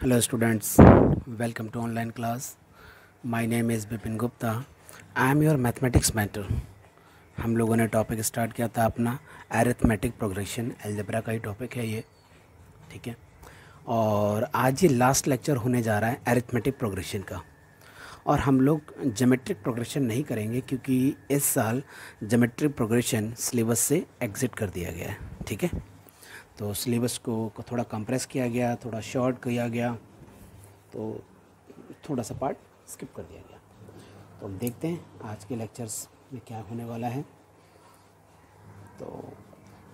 Hello students, welcome to online class. My name is Bipin Gupta. I am your mathematics mentor. हम लोगों ने topic start किया था अपना एरिथमेटिक प्रोग्रेशन, अलजेब्रा का ही टॉपिक है ये, ठीक है। और आज ये लास्ट लेक्चर होने जा रहा है एरिथमेटिक प्रोग्रेशन का। और हम लोग ज्योमेट्रिक प्रोग्रेशन नहीं करेंगे क्योंकि इस साल ज्योमेट्रिक प्रोग्रेशन सिलेबस से एग्जिट कर दिया गया है, ठीक है। तो सिलेबस को थोड़ा कंप्रेस किया गया, थोड़ा शॉर्ट किया गया, तो थोड़ा सा पार्ट स्किप कर दिया गया। तो अब देखते हैं आज के लेक्चर्स में क्या होने वाला है। तो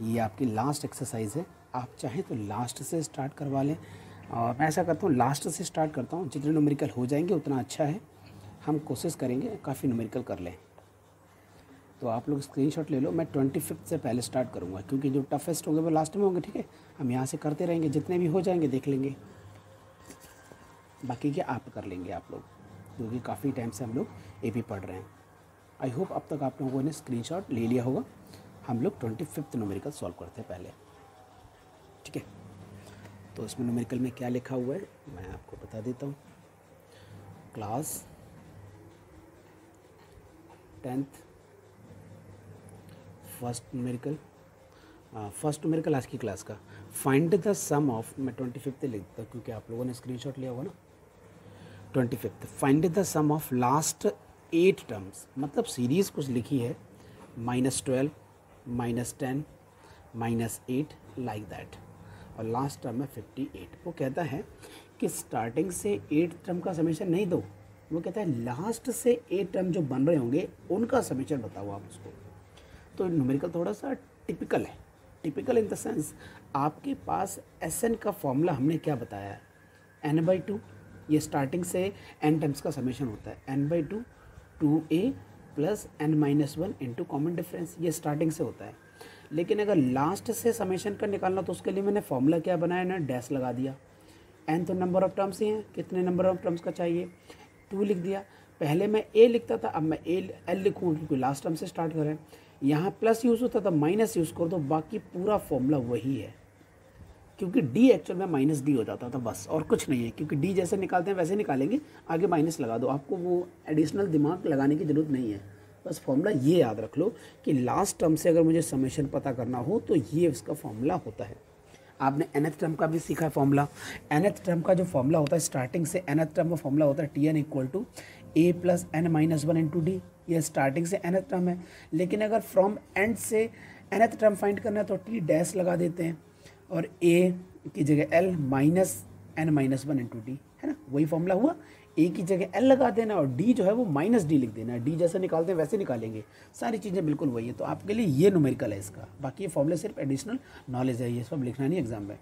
ये आपकी लास्ट एक्सरसाइज है, आप चाहें तो लास्ट से स्टार्ट करवा लें। और मैं ऐसा करता हूँ, लास्ट से स्टार्ट करता हूँ, जितने न्यूमेरिकल हो जाएंगे उतना अच्छा है। हम कोशिश करेंगे काफ़ी न्यूमेरिकल कर लें। तो आप लोग स्क्रीनशॉट ले लो। मैं 25 से पहले स्टार्ट करूँगा क्योंकि जो टफेस्ट होंगे वो लास्ट में होंगे, ठीक है। हम यहाँ से करते रहेंगे, जितने भी हो जाएंगे देख लेंगे, बाकी के आप कर लेंगे आप लोग, क्योंकि काफ़ी टाइम से हम लोग एपी पढ़ रहे हैं। आई होप अब तक आप लोगों ने स्क्रीनशॉट ले लिया होगा। हम लोग 25 न्यूमेरिकल सॉल्व करते हैं पहले, ठीक है। तो इसमें न्यूमेरिकल में क्या लिखा हुआ है मैं आपको बता देता हूँ। क्लास 10th फर्स्ट न्यूमेरिकल आज की क्लास का। फाइंड द सम ऑफ, मैं 25 लिखता हूँ क्योंकि आप लोगों ने स्क्रीनशॉट लिया होगा ना। 25 find the sum of last 8 terms, मतलब सीरीज़ कुछ लिखी है, -12, -10, -8 लाइक दैट, और लास्ट टर्म है 58। वो कहता है कि स्टार्टिंग से 8 टर्म का समेशन नहीं दो, वो कहता है लास्ट से 8 टर्म जो बन रहे होंगे उनका समेशन बताओ आप उसको। तो न्यूमेरिकल थोड़ा सा टिपिकल है, टिपिकल इन द सेंस आपके पास एसएन का फॉर्मूला हमने क्या बताया है, n/2। ये स्टार्टिंग से n टर्म्स का समेशन होता है, n/2 2a plus n-1 into common difference, ये स्टार्टिंग से होता है। लेकिन अगर लास्ट से समेशन का निकालना तो उसके लिए मैंने फॉर्मूला क्या बनाया ना, डैश लगा दिया। n तो नंबर ऑफ टर्म्स ही हैं, कितने नंबर ऑफ टर्म्स का चाहिए, 2 लिख दिया। पहले मैं a लिखता था, अब मैं एल लिखूँगा क्योंकि लास्ट टर्म से स्टार्ट करें। यहाँ प्लस यूज़ होता था, माइनस यूज़ कर दो, बाकी पूरा फॉर्मूला वही है, क्योंकि d एक्चुअल में -d हो जाता था बस, और कुछ नहीं है। क्योंकि d जैसे निकालते हैं वैसे निकालेंगे, आगे माइनस लगा दो, आपको वो एडिशनल दिमाग लगाने की ज़रूरत नहीं है। बस फॉर्मूला ये याद रख लो कि लास्ट टर्म से अगर मुझे समेशन पता करना हो तो ये उसका फॉर्मूला होता है। आपने nth टर्म का भी सीखा है फॉर्मूला। nth टर्म का जो फॉर्मूला होता है स्टार्टिंग से, nth टर्म का फॉर्मूला होता है Tn = a plus n-1 into D. ये स्टार्टिंग से nth टर्म है। लेकिन अगर फ्रॉम एंड से nth टर्म फाइंड करना है तो टी डैश लगा देते हैं, और a की जगह l minus n-1 into D, है ना, वही फॉर्मूला हुआ। a की जगह l लगा देना और d जो है वो -d लिख देना। d जैसे निकालते हैं वैसे निकालेंगे, सारी चीज़ें बिल्कुल वही है। तो आपके लिए ये न्यूमेरिकल है इसका, बाकी ये फॉर्मूले सिर्फ एडिशनल नॉलेज है, ये सब लिखना नहीं एग्जाम में।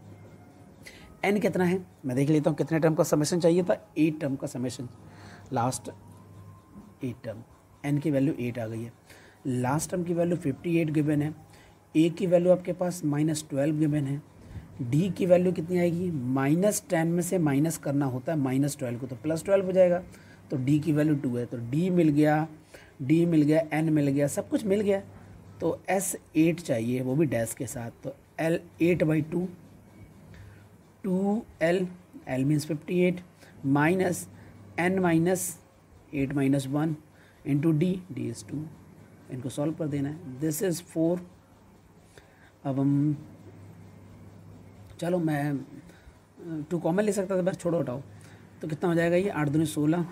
n कितना है मैं देख लेता हूँ, कितने टर्म का समेशन चाहिए था, 8 टर्म का समेशन, लास्ट 8 टर्म। n की वैल्यू 8 आ गई है, लास्ट टर्म की वैल्यू 58 गिवन है, a की वैल्यू आपके पास -12 गिवन है, d की वैल्यू कितनी आएगी, -10 में से माइनस करना होता है -12 को, तो +12 हो जाएगा। तो d की वैल्यू 2 है, तो d मिल गया, n मिल गया, सब कुछ मिल गया। तो s8 चाहिए, वो भी डैश के साथ। तो l 8/2 2l, l means 58, minus n-8 - 1 into d is 2। इनको सॉल्व कर देना है। This is 4। अब हम चलो, मैं 2 कॉमन ले सकता था, बस छोड़ो हटाओ। तो कितना हो जाएगा ये, 8 दूनी 16,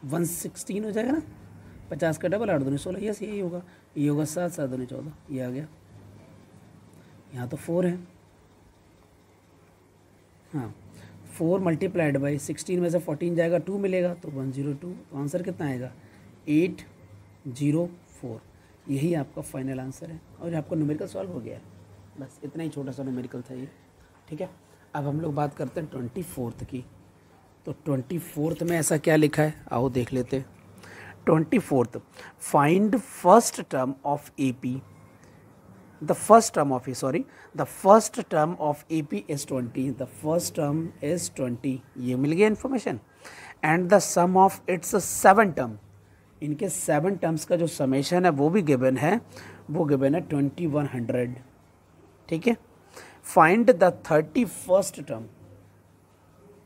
116 हो जाएगा ना, 50 का डबल, 8 दूनी 16, यस यही होगा। ये होगा 7, 7 दूनी 14, ये आ गया। यहाँ तो 4 है, हाँ, 4 मल्टीप्लाइड बाई 16 में से 14 जाएगा, 2 मिलेगा, तो 102। तो आंसर कितना आएगा, 804। यही आपका फाइनल आंसर है, और आपका न्यूमेरिकल सॉल्व हो गया है। बस इतना ही छोटा सा न्यूमेरिकल था ये, ठीक है। अब हम लोग बात करते हैं 24th की। तो 24th में ऐसा क्या लिखा है, आओ देख लेते हैं। 24th, find first term of AP, the first term of AP is 20, the first term is 20, ये मिल गया information. And the sum of its 7 term, इनके 7 टर्म्स का जो समेशन है वो भी गिवन है, वो गिवन है 2100, ठीक है। फाइंड द 31st टर्म,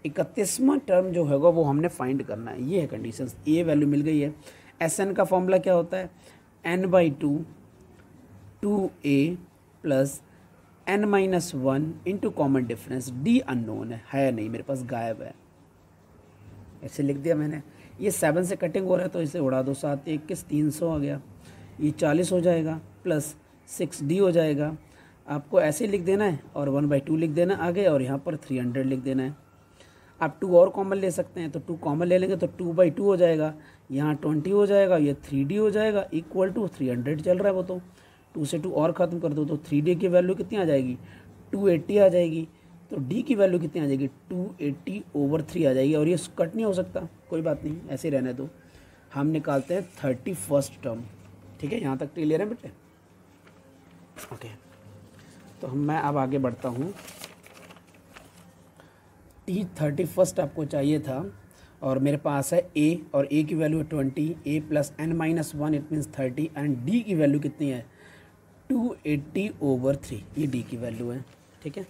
31वां टर्म जो होगा वो हमने फाइंड करना है। ये है कंडीशंस। ए वैल्यू मिल गई है। एस एन का फॉर्मूला क्या होता है, n/2 2a plus n-1 into common difference. D unknown है नहीं मेरे पास, गायब है, ऐसे लिख दिया मैंने। ये 7 से कटिंग हो रहा है तो इसे उड़ा दो, 7 21 300 आ गया, ये 40 हो जाएगा प्लस 6d हो जाएगा। आपको ऐसे लिख देना है और 1/2 लिख देना आगे, और यहाँ पर 300 लिख देना है। आप 2 और कॉमन ले सकते हैं, तो 2 कॉमन ले लेंगे तो 2/2 हो जाएगा, यहाँ 20 हो जाएगा, ये 3d हो जाएगा इक्वल टू 300 चल रहा है वो, तो 2 से 2 और ख़त्म कर दो तो 3d की वैल्यू कितनी आ जाएगी, 280 आ जाएगी। तो d की वैल्यू कितनी आ जाएगी, 280/3 आ जाएगी। और ये कट नहीं हो सकता, कोई बात नहीं, ऐसे रहने दो। हम निकालते हैं 31st टर्म। ठीक है, यहाँ तक क्लियर है बेटे? ओके, तो मैं अब आगे बढ़ता हूँ। 31st आपको चाहिए था और मेरे पास है a, और a की वैल्यू है 20, a plus n-1 it means 30, and d की वैल्यू कितनी है, 280/3, ये d की वैल्यू है। ठीक है,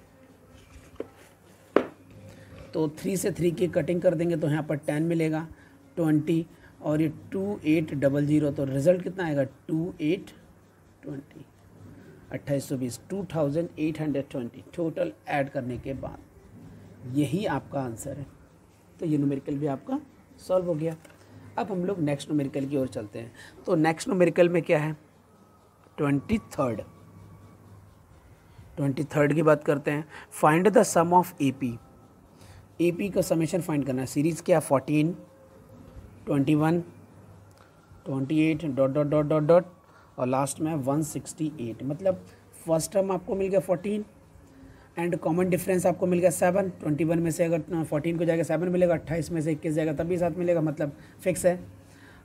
तो 3 से 3 की कटिंग कर देंगे तो यहाँ पर 10 मिलेगा, 20 और ये 2800, तो रिजल्ट कितना आएगा, 2820, 2820, 2820 टोटल ऐड करने के बाद यही आपका आंसर है। तो ये न्यूमेरिकल भी आपका सॉल्व हो गया। अब हम लोग नेक्स्ट न्यूमेरिकल की ओर चलते हैं। तो नेक्स्ट न्यूमेरिकल में क्या है, 23rd की बात करते हैं। Find the sum of AP का समेशन फाइंड करना है। सीरीज़ क्या, 14 21 28 dot dot dot dot dot और लास्ट में 168। मतलब फर्स्ट टर्म आपको मिल गया 14 एंड कॉमन डिफरेंस आपको मिल गया 7। 21 में से अगर 14 को जाएगा 7 मिलेगा, 28 में से 21 जाएगा तब भी 7 मिलेगा, मतलब फिक्स है।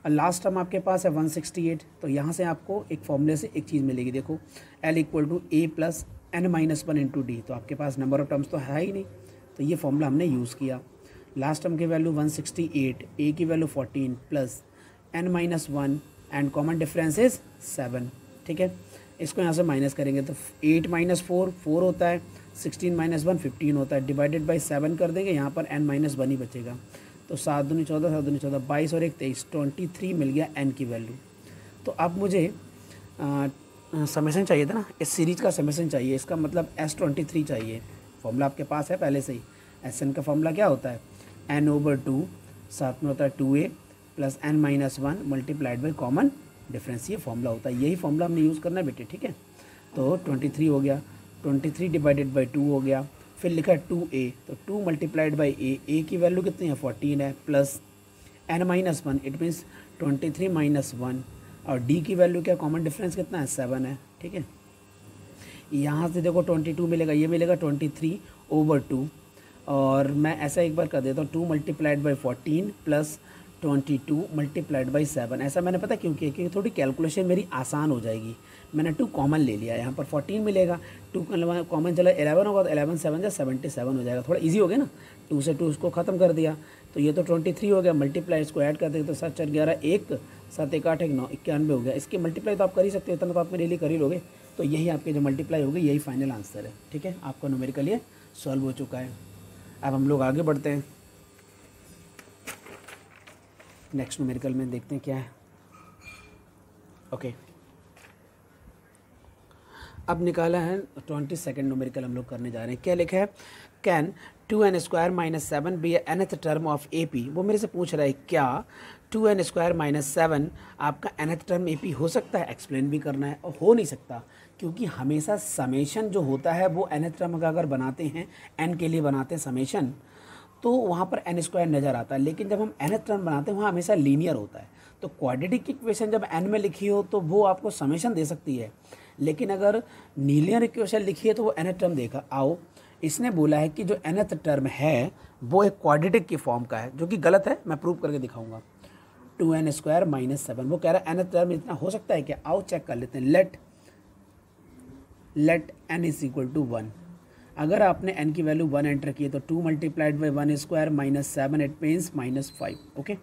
और लास्ट टर्म आपके पास है 168। तो यहाँ से आपको एक फॉर्मूले से एक चीज़ मिलेगी, देखो L equal to A plus n-1 into d. तो आपके पास नंबर ऑफ टर्म्स तो है ही नहीं, तो ये फॉर्मूला हमने यूज़ किया। लास्ट टर्म की वैल्यू 168, A की value 14 plus n-1 and common difference is 7। ठीक है, इसको यहाँ से माइनस करेंगे तो 8 - 4 4 होता है, 16 - 1 15 होता है, डिवाइडेड बाई 7 कर देंगे, यहाँ पर n-1 ही बचेगा। तो 7 दूनी 14, 7 दूनी 14, 22 और 1 23, 23 मिल गया n की वैल्यू। तो अब मुझे समेशन चाहिए था ना, इस सीरीज का समेशन चाहिए, इसका मतलब S23 चाहिए। फॉर्मूला आपके पास है पहले से ही। Sn का फॉर्मूला क्या होता है, n/2, साथ में होता है 2a plus n-1 multiplied by common difference, ये फॉर्मूला होता है। यही फॉर्मूला हमने यूज़ करना है बेटे। ठीक है, तो 23 हो गया, 23 डिवाइडेड बाई 2 हो गया, फिर लिखा है 2a, तो 2 मल्टीप्लाइड बाई a की वैल्यू कितनी है 14 है, प्लस n-1 इट मीन्स 23 - 1, और d की वैल्यू क्या, कॉमन डिफरेंस कितना है 7 है। ठीक है, यहाँ से देखो 22 मिलेगा, ये मिलेगा 23/2, और मैं ऐसा एक बार कर देता हूँ, 2 multiplied by 14 plus 22 multiplied by 7। ऐसा मैंने पता क्यों किया, क्योंकि थोड़ी कैलकुलेशन मेरी आसान हो जाएगी। मैंने 2 कॉमन ले लिया, यहाँ पर 14 मिलेगा, 2 कॉमन चला 11 होगा, तो 11 7 जा 77 हो जाएगा, थोड़ा इजी हो गया ना। 2 से 2 उसको ख़त्म कर दिया, तो ये तो 23 हो गया, मल्टीप्लाई इसको ऐड कर देंगे तो 7 4 11 1 7 1 8 1 9 91 हो गया। इसकी मल्टीप्लाई तो आप कर ही सकते हो, इतना तो आप मेरे लिए कर ही लोगे। तो यही आपके जो मल्टीप्लाई होगी यही फाइनल आंसर है। ठीक है, आपका न्यूमेरिकल ये सॉल्व हो चुका है। अब हम लोग आगे बढ़ते हैं, नेक्स्ट न्यूमेरिकल में देखते हैं क्या है। ओके, अब निकाला है 22nd न्यूमेरिकल हम लोग करने जा रहे हैं। क्या लिखा है, can 2n² - 7 be nth term of AP। वो मेरे से पूछ रहा है क्या 2n² - 7 आपका nth टर्म AP हो सकता है। एक्सप्लेन भी करना है, और हो नहीं सकता, क्योंकि हमेशा समेशन जो होता है वो nth टर्म का अगर बनाते हैं, n के लिए बनाते हैं समेशन, तो वहाँ पर n² नज़र आता है। लेकिन जब हम nth टर्म बनाते हैं वहाँ हमेशा लीनियर होता है। तो क्वाड्रेटिक इक्वेशन जब n में लिखी हो तो वो आपको समेशन दे सकती है, लेकिन अगर लीनियर इक्वेशन लिखी है तो वो nth टर्म देखा। आओ, इसने बोला है कि जो nth टर्म है वो एक क्वाड्रेटिक की फॉर्म का है, जो कि गलत है, मैं प्रूव करके दिखाऊंगा। 2n² - 7, वो कह रहा है nth टर्म इतना हो सकता है क्या। आओ चेक कर लेते हैं। Let n = 1। अगर आपने n की वैल्यू 1 एंटर की है तो 2 multiplied by 1² minus 7 it means -5। Okay,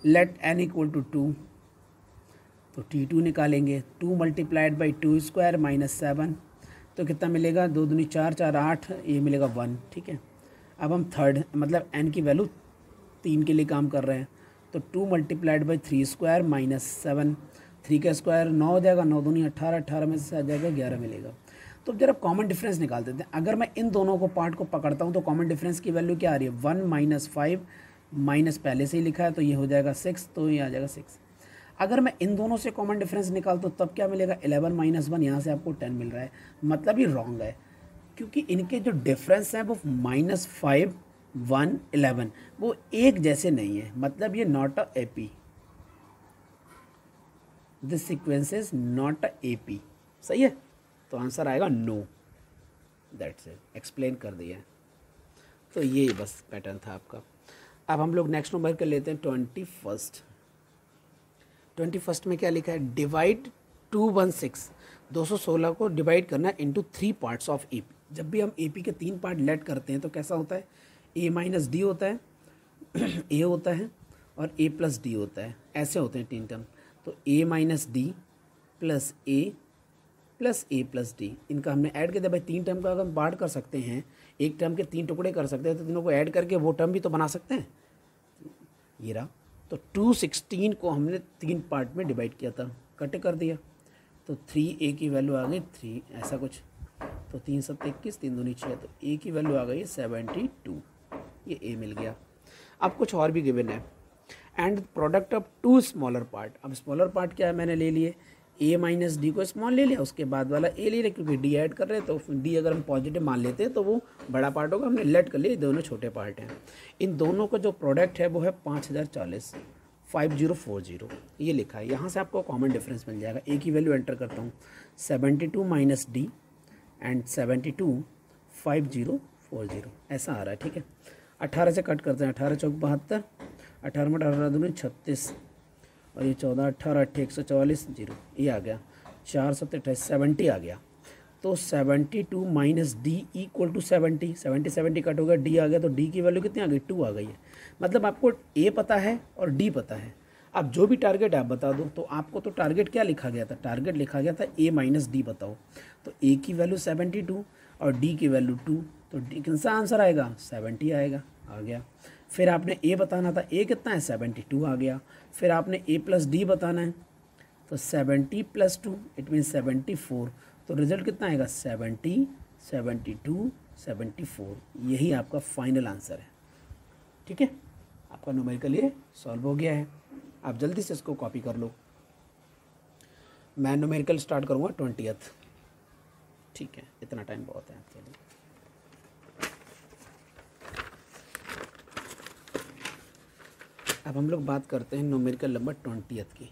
let n = 2, तो T2 निकालेंगे। 2 मल्टीप्लाइड बाई 2² माइनस 7, तो कितना मिलेगा, 2 दूनी 4 4 8, ये मिलेगा 1। ठीक है, अब हम थर्ड मतलब n की वैल्यू 3 के लिए काम कर रहे हैं, तो 2 मल्टीप्लाइड बाई 3 स्क्वायर माइनस 7, 3 का स्क्वायर 9 हो जाएगा, 9 दूनी 18, 18 में से आ जाएगा 11 मिलेगा। तो अब जरा कॉमन डिफरेंस निकाल देते हैं। अगर मैं इन दोनों को पार्ट को पकड़ता हूँ तो कॉमन डिफरेंस की वैल्यू क्या आ रही है, 1 माइनस 5 माइनस पहले से ही लिखा है तो ये हो जाएगा 6, तो ये आ जाएगा 6। अगर मैं इन दोनों से कॉमन डिफरेंस निकालता हूँ तब क्या मिलेगा, 11 माइनस 1, यहाँ से आपको 10 मिल रहा है, मतलब ये रॉन्ग है, क्योंकि इनके जो डिफरेंस हैं वो -5, 1, 11 वो एक जैसे नहीं है, मतलब ये not a AP, this sequence is not a AP. सही है, तो आंसर आएगा नो, दैट्स इट, एक्सप्लेन कर दिया है। तो ये बस पैटर्न था आपका। अब हम लोग नेक्स्ट नंबर कर लेते हैं 21st। 21st में क्या लिखा है, डिवाइड 216, 216 को डिवाइड करना इनटू 3 पार्ट्स ऑफ एपी। जब भी हम एपी के 3 पार्ट लेट करते हैं तो कैसा होता है, ए माइनस डी होता है, ए होता है और ए प्लस डी होता है, ऐसे होते हैं 3 टर्म। तो ए माइनस डी प्लस ए प्लस डी, इनका हमने ऐड कर दिया। भाई 3 टर्म का अगर हम पार्ट कर सकते हैं, एक टर्म के 3 टुकड़े कर सकते हैं, तो तीनों को ऐड करके वो टर्म भी तो बना सकते हैं। ये रहा, तो 216 को हमने 3 पार्ट में डिवाइड किया था, कट कर दिया, तो 3a की वैल्यू आ गई 3, ऐसा कुछ, तो 3 7 21, 3 दूनी 6, तो a की वैल्यू आ गई 72, ये a मिल गया। अब कुछ और भी गिवन है, and product of 2 smaller part. अब स्मॉलर पार्ट क्या है, मैंने ले लिए a माइनस डी को स्मॉल ले लिया, उसके बाद वाला a ले लिया, क्योंकि d ऐड कर रहे हैं तो d अगर हम पॉजिटिव मान लेते हैं तो वो बड़ा पार्ट होगा, हमने लेट कर लिया, दोनों छोटे पार्ट हैं। इन दोनों का जो प्रोडक्ट है वो है 5040, 5040, ये लिखा है। यहाँ से आपको कॉमन डिफरेंस मिल जाएगा। a की वैल्यू एंटर करता हूँ, 72 माइनस डी एंड 72 5040, ऐसा आ रहा है, ठीक है। 18 से कट करते हैं, 18 चौक 72, 18 में 18 दूनी 36, और ये 14 18 8 144, 0, ये आ गया, 4 7 28 70 आ गया। तो 72 minus d equal to 70, 70 cut हो गया, डी आ गया, तो डी की वैल्यू कितनी आ गई, 2 आ गई है। मतलब आपको ए पता है और डी पता है। अब जो भी टारगेट आप बता दो, तो आपको तो टारगेट क्या लिखा गया था, टारगेट लिखा गया था ए माइनस डी बताओ, तो ए की वैल्यू 72 और डी की वैल्यू 2, तो डी कौन सा आंसर आएगा, 70 आएगा, आ गया। फिर आपने ए बताना था, ए कितना है, 72 आ गया। फिर आपने ए प्लस डी बताना है, तो 70 प्लस 2 इट मीन 74, तो रिजल्ट कितना आएगा, 70 72 74, यही आपका फाइनल आंसर है, ठीक है। आपका न्यूमेरिकल ये सॉल्व हो गया है। आप जल्दी से इसको कॉपी कर लो। मैं न्यूमेरिकल स्टार्ट करूँगा 20th, ठीक है, इतना टाइम बहुत है आपके लिए। अब हम लोग बात करते हैं न्यूमेरिकल नंबर 20th की।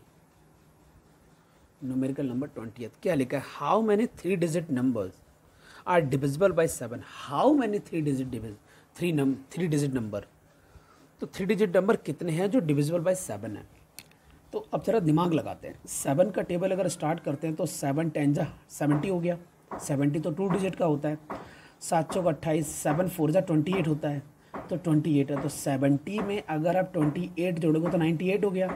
न्यूमेरिकल नंबर 20th क्या लिखा है, how many 3 digit numbers are divisible by 7। How many 3 digit number, तो 3 डिजिट नंबर कितने हैं जो डिविजिबल बाय 7 है। तो अब जरा दिमाग लगाते हैं, 7 का टेबल अगर स्टार्ट करते हैं तो 7 10 जा 70 हो गया, 70 तो 2 डिजिट का होता है, 7 चौक 28, 7 4 जा 28 होता है, तो 28 है, तो 70 में अगर आप 28 जोड़ोगे तो 98 हो गया।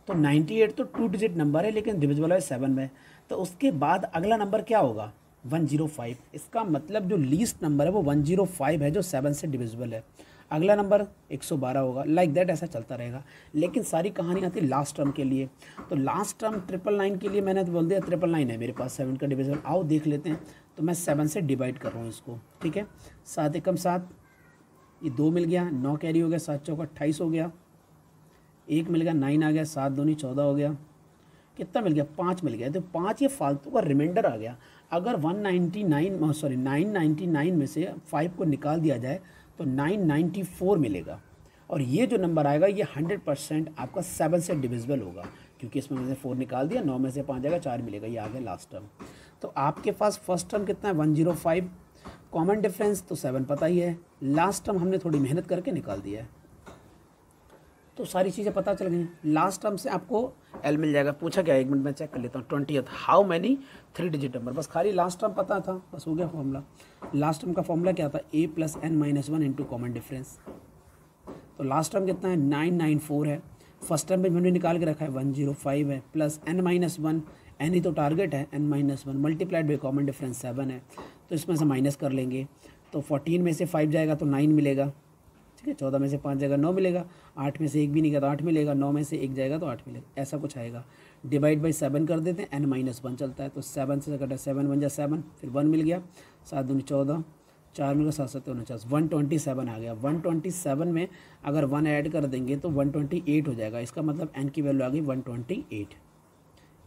तो 98 तो 2 डिजिट नंबर है लेकिन डिविजिबल है 7 में, तो उसके बाद अगला नंबर क्या होगा, 105। इसका मतलब जो लीस्ट नंबर है वो 105 है जो 7 से डिविजिबल है। अगला नंबर 112 होगा, लाइक दैट, ऐसा चलता रहेगा। लेकिन सारी कहानी आती है लास्ट टर्म के लिए, तो लास्ट टर्म 999 के लिए मैंने तो बोल दिया 999 है मेरे पास 7 का डिविजिबल। आओ देख लेते हैं, तो मैं 7 से डिवाइड कर रहा हूँ इसको, ठीक है। 7 एकम 7, ये 2 मिल गया, 9 कैरी हो गया, 7 चौक 28 हो गया, 1 मिल गया, 9 आ गया, 7 दूनी 14 हो गया, कितना मिल गया, 5 मिल गया। तो 5 ये फालतू का रिमाइंडर आ गया। अगर 999 में से 5 को निकाल दिया जाए तो 994 मिलेगा, और ये जो नंबर आएगा ये 100% आपका 7 से डिविजिबल होगा, क्योंकि इसमें से 4 निकाल दिया, 9 में से 5 जाएगा, 4 मिलेगा, ये आ गया लास्ट टर्म। तो आपके पास फर्स्ट टर्म कितना है, 105, कॉमन डिफरेंस तो 7 पता ही है, लास्ट टर्म हमने थोड़ी मेहनत करके निकाल दिया है, तो सारी चीज़ें पता चल गई। लास्ट टर्म से आपको एल मिल जाएगा। पूछा क्या, 1 मिनट में चेक कर लेता हूँ। 20th, how many 3 digit number, बस खाली लास्ट टर्म पता था, बस हो गया फॉर्मूला। लास्ट टर्म का फॉर्मूला क्या था, a plus n minus 1 into common difference. तो लास्ट टर्म कितना है, 994 है। फर्स्ट टर्म में मैंने निकाल के रखा है 105 है, प्लस n माइनस 1, n ही तो टारगेट है, n minus 1 multiplied by common difference 7 है, तो इसमें से माइनस कर लेंगे। तो 14 में से 5 जाएगा तो 9 मिलेगा, ठीक है। 14 में से 5 जाएगा 9 मिलेगा, 8 में से 1 भी नहीं गया तो 8 मिलेगा, 9 में से 1 जाएगा तो 8 मिलेगा, ऐसा कुछ आएगा। डिवाइड बाई 7 कर देते हैं, n-1 चलता है, तो 7 से कटा 7 1 जा 7, फिर 1 मिल गया, 7 दूनी 14, 4 मिल गया, 7 7 49, 127 आ गया। 127 में अगर 1 ऐड कर देंगे तो 128 हो जाएगा, इसका मतलब n की वैल्यू आ गई 128।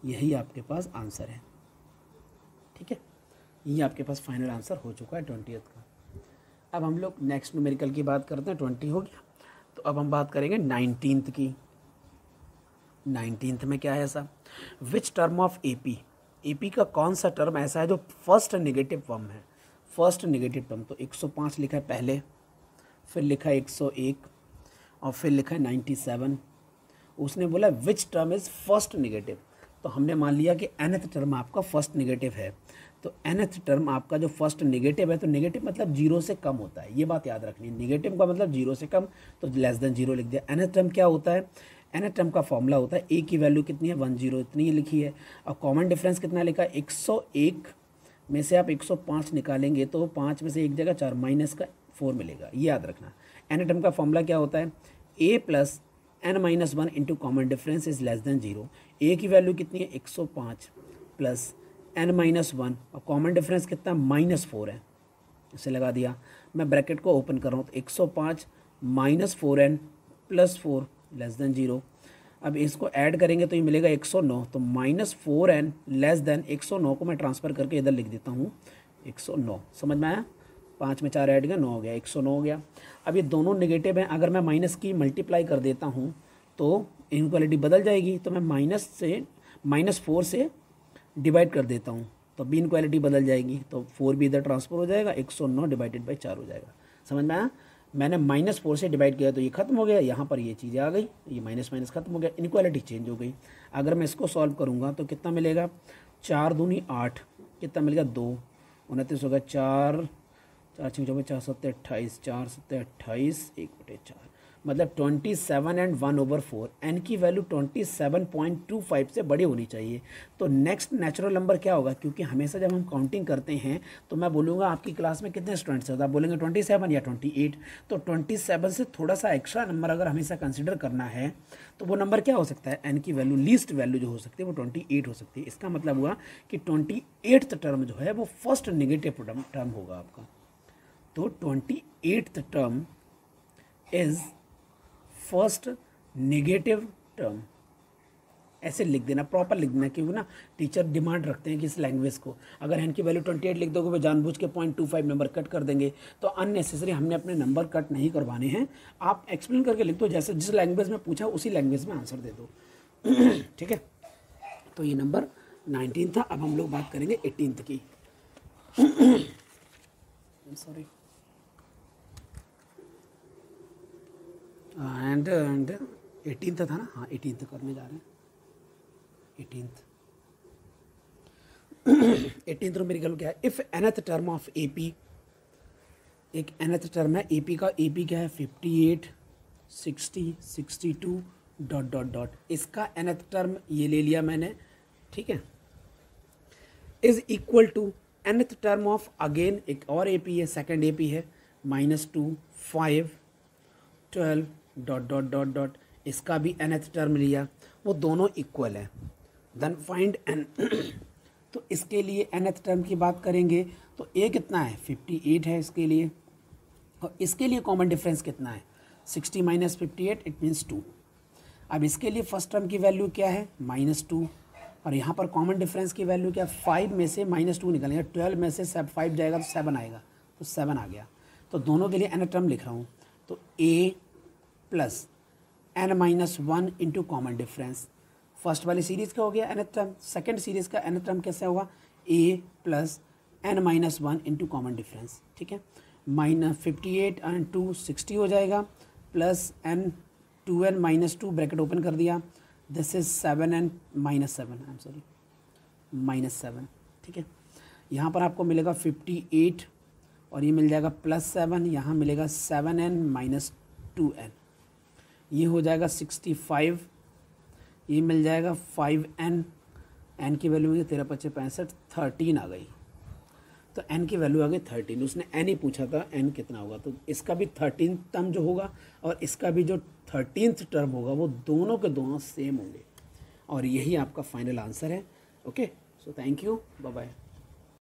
यही आपके पास आंसर है, ठीक है। ये आपके पास फाइनल आंसर हो चुका है 20th का। अब हम लोग नेक्स्ट न्यूमेरिकल की बात करते हैं। 20 हो गया, तो अब हम बात करेंगे 19th की। 19th में क्या है ऐसा, which term of AP, AP का कौन सा टर्म ऐसा है जो फर्स्ट नेगेटिव टर्म है, फर्स्ट नेगेटिव टर्म। तो 105 लिखा है पहले, फिर लिखा है 101 और फिर लिखा है 97। उसने बोला which term is first negative, तो हमने मान लिया कि nth टर्म आपका फर्स्ट नेगेटिव है। तो nth टर्म आपका जो फर्स्ट नेगेटिव है, तो नेगेटिव मतलब 0 से कम होता है, ये बात याद रखनी है। नेगेटिव का मतलब 0 से कम, तो लेस देन 0 लिख दिया। nth टर्म क्या होता है, nth टर्म का फॉर्मूला होता है a की वैल्यू कितनी है 10, इतनी लिखी है। और कॉमन डिफरेंस कितना लिखा है 101 में से आप 105 निकालेंगे तो 5 में से 1 जगह 4 माइनस का 4 मिलेगा, ये याद रखना। nth टर्म का फॉर्मूला क्या होता है, a plus n-1 into common difference is less than 0। a की वैल्यू कितनी है 105 प्लस n-1 और कॉमन डिफरेंस कितना -4 है, इसे लगा दिया। मैं ब्रैकेट को ओपन कर रहा हूँ, तो 105 minus 4n plus 4 less than 0। अब इसको ऐड करेंगे तो ये मिलेगा 109, तो -4n लेस देन 109 को मैं ट्रांसफ़र करके इधर लिख देता हूँ 109। समझ में आया, 5 में 4 ऐड किया 9 हो गया, 109 हो गया। अब ये दोनों नेगेटिव हैं, अगर मैं माइनस की मल्टीप्लाई कर देता हूँ तो इनक्वालिटी बदल जाएगी। तो मैं -4 से डिवाइड कर देता हूँ तो भी इनक्वालिटी बदल जाएगी, तो 4 भी इधर ट्रांसफर हो जाएगा, 109 डिवाइडेड बाई 4 हो जाएगा। समझ में आया, मैंने -4 से डिवाइड किया तो ये खत्म हो गया, यहाँ पर ये चीज़ें आ गई, ये माइनस माइनस खत्म हो गया, इनक्वालिटी चेंज हो गई। अगर मैं इसको सॉल्व करूँगा तो कितना मिलेगा, 4 दूनी 8, कितना मिलेगा 2, 29 होगा, 4 4 6 4 4 7 28, 4 7 28, 1/4, मतलब 27 एंड 1/4। n की वैल्यू 27.25 से बड़ी होनी चाहिए। तो नेक्स्ट नेचुरल नंबर क्या होगा, क्योंकि हमेशा जब हम काउंटिंग करते हैं तो मैं बोलूँगा आपकी क्लास में कितने स्टूडेंट्स हैं, तो आप बोलेंगे 27 या 28। तो 27 से थोड़ा सा एक्स्ट्रा नंबर अगर हमेशा कंसिडर करना है तो वो नंबर क्या हो सकता है, n की वैल्यू लीस्ट वैल्यू जो हो सकती है वो 28 हो सकती है। इसका मतलब हुआ कि 28th टर्म जो है वो फर्स्ट नेगेटिव टर्म होगा आपका। तो 28th term is first negative term, ऐसे लिख देना, प्रॉपर लिख देना, क्योंकि ना टीचर डिमांड रखते हैं कि इस लैंग्वेज को अगर n की वैल्यू 28 लिख दोगे वो जानबूझ के 0.25 नंबर कट कर देंगे, तो अननेसेसरी हमने अपने नंबर कट नहीं करवाने हैं। आप एक्सप्लेन करके लिख दो, जैसे जिस लैंग्वेज में पूछा उसी लैंग्वेज में आंसर दे दो। ठीक है, तो ये नंबर 19 था। अब हम लोग बात करेंगे 18th की। सॉरी, एंड 18th था ना, हाँ 18th करने जा रहे हैं। 18th मेरी गल क्या है, if nth term of AP, एक nth टर्म है AP का, AP क्या है 58 60 62 ... इसका nth टर्म ये ले लिया मैंने, ठीक है, is equal to nth term of again एक और AP है, सेकेंड AP है, -2 5 12 ... इसका भी nth टर्म लिया, वो दोनों इक्वल है। Then find n। तो इसके लिए nth टर्म की बात करेंगे तो a कितना है 58 है इसके लिए, और इसके लिए कॉमन डिफरेंस कितना है 60 - 58, इट मीन्स 2। अब इसके लिए फर्स्ट टर्म की वैल्यू क्या है -2, और यहाँ पर कॉमन डिफरेंस की वैल्यू क्या, 5 में से -2 निकलेगा, 12 में से 5 जाएगा तो 7 आएगा, तो 7 आ गया। तो दोनों के लिए nth टर्म लिख रहा हूँ, तो a plus n-1 into common difference. First वाली सीरीज़ का हो गया nth टर्म, सेकेंड सीरीज़ का nth टर्म कैसे होगा, a plus n-1 into common difference, ठीक है। -58 एंड 2 60 हो जाएगा, plus n 2n -2 bracket open कर दिया, this is 7n -7, I am sorry -7, ठीक है। यहाँ पर आपको मिलेगा 58 और ये मिल जाएगा +7, यहाँ मिलेगा 7n - 2n, ये हो जाएगा 65, ये मिल जाएगा 5n, n की वैल्यू में 13 × 5 = 65, 13 आ गई। तो n की वैल्यू आ गई 13। उसने n ही पूछा था n कितना होगा, तो इसका भी 13th टर्म जो होगा और इसका भी जो 13th टर्म होगा वो दोनों के दोनों सेम होंगे, और यही आपका फाइनल आंसर है। Okay, so thank you, bye bye.